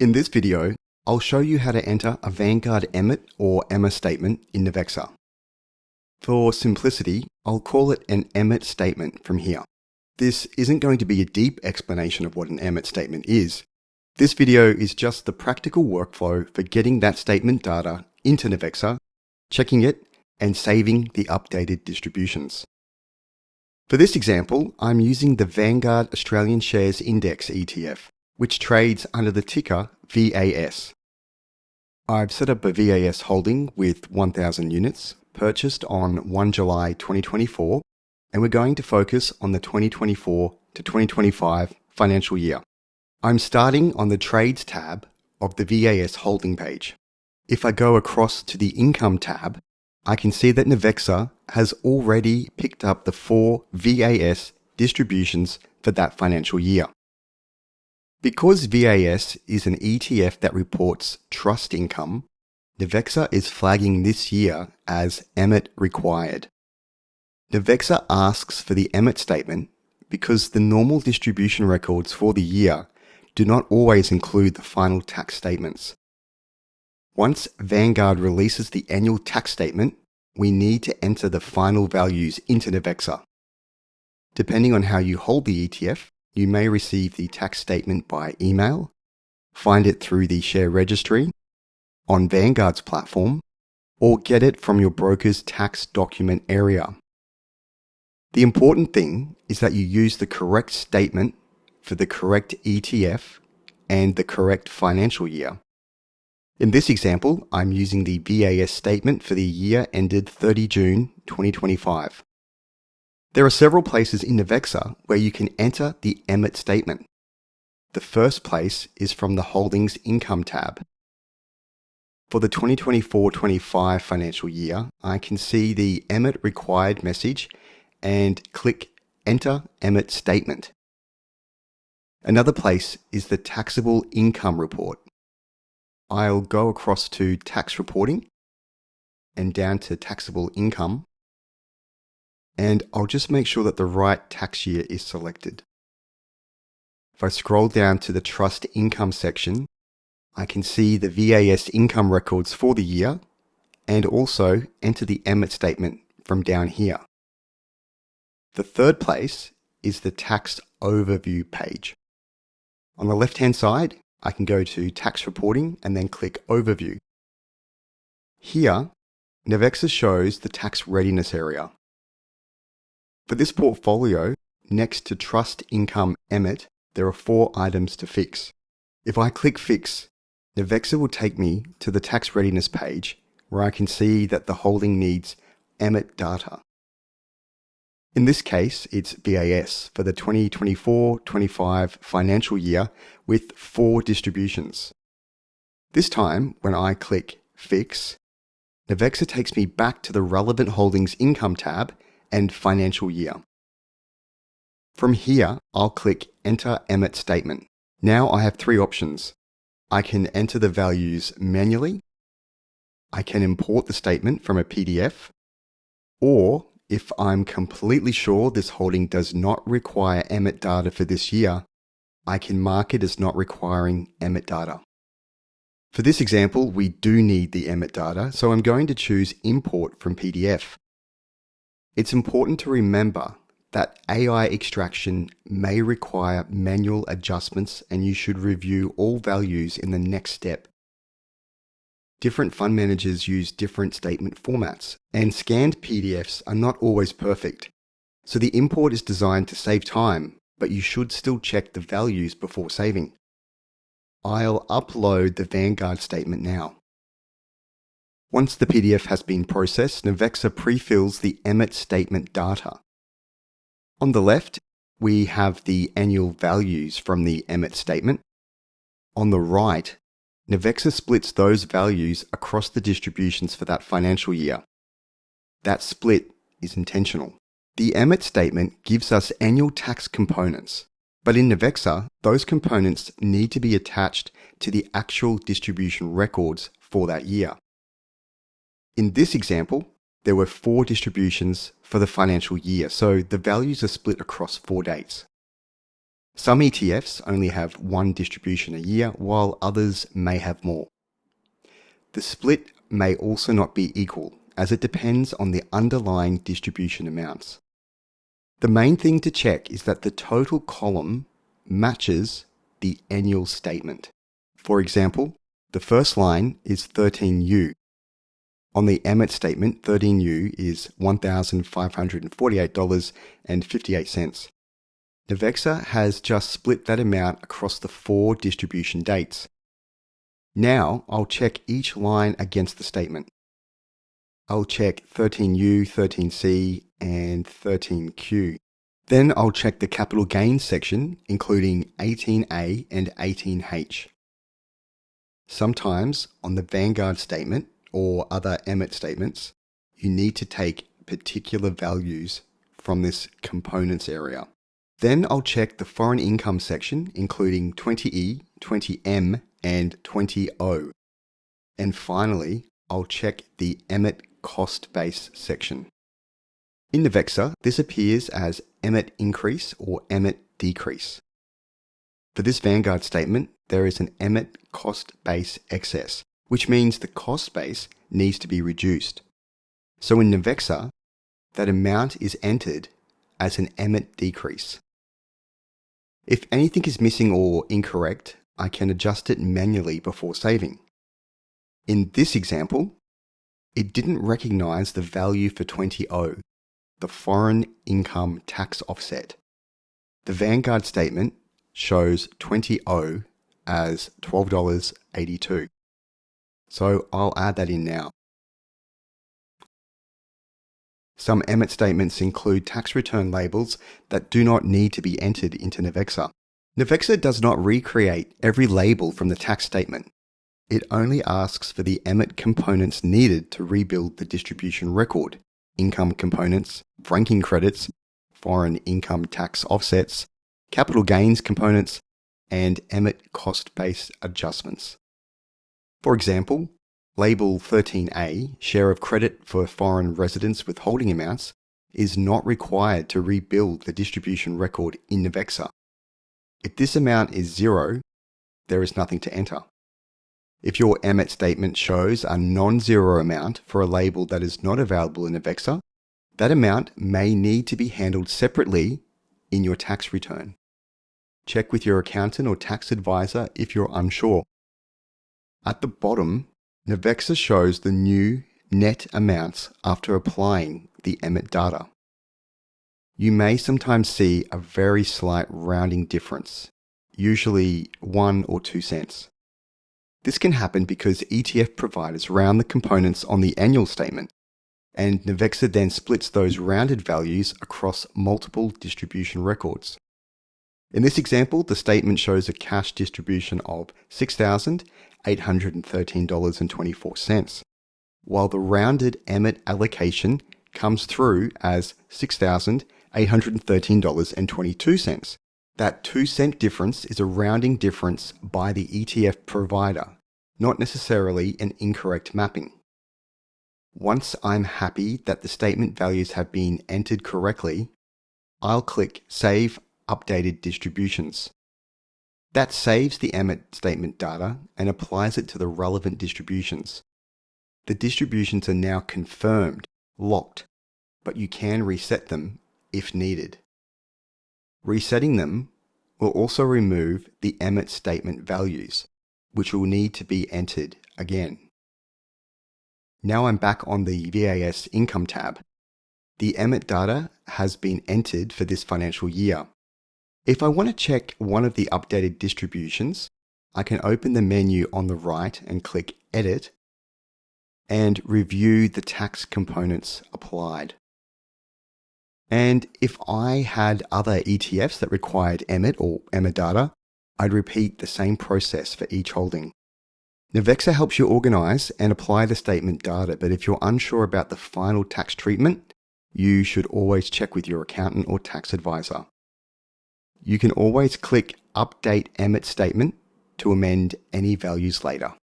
In this video, I'll show you how to enter a Vanguard AMIT or AMMA statement in Navexa. For simplicity, I'll call it an AMIT statement from here. This isn't going to be a deep explanation of what an AMIT statement is. This video is just the practical workflow for getting that statement data into Navexa, checking it, and saving the updated distributions. For this example, I'm using the Vanguard Australian Shares Index ETF, which trades under the ticker VAS. I've set up a VAS holding with 1,000 units, purchased on 1 July 2024, and we're going to focus on the 2024 to 2025 financial year. I'm starting on the Trades tab of the VAS holding page. If I go across to the Income tab, I can see that Navexa has already picked up the 4 VAS distributions for that financial year. Because VAS is an ETF that reports trust income, Navexa is flagging this year as AMIT required. Navexa asks for the AMIT statement because the normal distribution records for the year do not always include the final tax statements. Once Vanguard releases the annual tax statement, we need to enter the final values into Navexa. Depending on how you hold the ETF, you may receive the tax statement by email, find it through the share registry, on Vanguard's platform, or get it from your broker's tax document area. The important thing is that you use the correct statement for the correct ETF and the correct financial year. In this example, I'm using the VAS statement for the year ended 30 June 2025. There are several places in Navexa where you can enter the AMIT statement. The first place is from the Holdings Income tab. For the 2024-25 financial year, I can see the AMIT required message and click Enter AMIT statement. Another place is the Taxable Income report. I'll go across to Tax Reporting and down to Taxable Income, and I'll just make sure that the right tax year is selected. If I scroll down to the Trust Income section, I can see the VAS income records for the year and also enter the AMIT statement from down here. The third place is the Tax Overview page. On the left-hand side, I can go to Tax Reporting and then click Overview. Here, Navexa shows the tax readiness area. For this portfolio, next to Trust Income AMIT, there are 4 items to fix. If I click Fix, Navexa will take me to the tax readiness page where I can see that the holding needs AMIT data. In this case, it's VAS for the 2024-25 financial year with 4 distributions. This time, when I click Fix, Navexa takes me back to the relevant Holdings Income tab and Financial Year. From here, I'll click Enter AMIT Statement. Now I have 3 options. I can enter the values manually, I can import the statement from a PDF, or if I'm completely sure this holding does not require AMIT data for this year, I can mark it as not requiring AMIT data. For this example, we do need the AMIT data, so I'm going to choose Import from PDF. It's important to remember that AI extraction may require manual adjustments and you should review all values in the next step. Different fund managers use different statement formats, and scanned PDFs are not always perfect. So the import is designed to save time, but you should still check the values before saving. I'll upload the Vanguard statement now. Once the PDF has been processed, Navexa pre-fills the AMIT statement data. On the left, we have the annual values from the AMIT statement. On the right, Navexa splits those values across the distributions for that financial year. That split is intentional. The AMIT statement gives us annual tax components, but in Navexa, those components need to be attached to the actual distribution records for that year. In this example, there were 4 distributions for the financial year, so the values are split across 4 dates. Some ETFs only have one distribution a year, while others may have more. The split may also not be equal, as it depends on the underlying distribution amounts. The main thing to check is that the total column matches the annual statement. For example, the first line is 13U. On the AMIT statement, 13U is $1,548.58. Navexa has just split that amount across the 4 distribution dates. Now I'll check each line against the statement. I'll check 13U, 13C, and 13Q. Then I'll check the capital gains section, including 18A and 18H. Sometimes on the Vanguard statement or other AMIT statements, you need to take particular values from this components area. Then I'll check the foreign income section, including 20E, 20M, and 20O. And finally, I'll check the AMIT cost base section. In Navexa, this appears as AMIT Increase or AMIT Decrease. For this Vanguard statement, there is an AMIT cost base excess, which means the cost base needs to be reduced. So in Navexa, that amount is entered as an AMIT Decrease. If anything is missing or incorrect, I can adjust it manually before saving. In this example, it didn't recognize the value for 20O, the foreign income tax offset. The Vanguard statement shows 20O as $12.82. So I'll add that in now. Some AMIT statements include tax return labels that do not need to be entered into Navexa. Navexa does not recreate every label from the tax statement. It only asks for the AMIT components needed to rebuild the distribution record: income components, franking credits, foreign income tax offsets, capital gains components, and AMIT cost-based adjustments. For example, Label 13A, Share of Credit for Foreign Residents Withholding Amounts, is not required to rebuild the distribution record in Navexa. If this amount is 0, there is nothing to enter. If your AMIT statement shows a non-zero amount for a label that is not available in Navexa, that amount may need to be handled separately in your tax return. Check with your accountant or tax advisor if you're unsure. At the bottom, Navexa shows the new net amounts after applying the AMIT data. You may sometimes see a very slight rounding difference, usually 1 or 2 cents. This can happen because ETF providers round the components on the annual statement, and Navexa then splits those rounded values across multiple distribution records. In this example, the statement shows a cash distribution of $6,813.24, while the rounded AMIT allocation comes through as $6,813.22. That 2-cent difference is a rounding difference by the ETF provider, not necessarily an incorrect mapping. Once I'm happy that the statement values have been entered correctly, I'll click Save Updated Distributions. That saves the AMIT statement data and applies it to the relevant distributions. The distributions are now confirmed, locked, but you can reset them if needed. Resetting them will also remove the AMIT statement values, which will need to be entered again. Now I'm back on the VAS Income tab. The AMIT data has been entered for this financial year. If I want to check one of the updated distributions, I can open the menu on the right and click Edit and review the tax components applied. And if I had other ETFs that required AMIT or AMMA data, I'd repeat the same process for each holding. Navexa helps you organize and apply the statement data, but if you're unsure about the final tax treatment, you should always check with your accountant or tax advisor. You can always click Update AMIT Statement to amend any values later.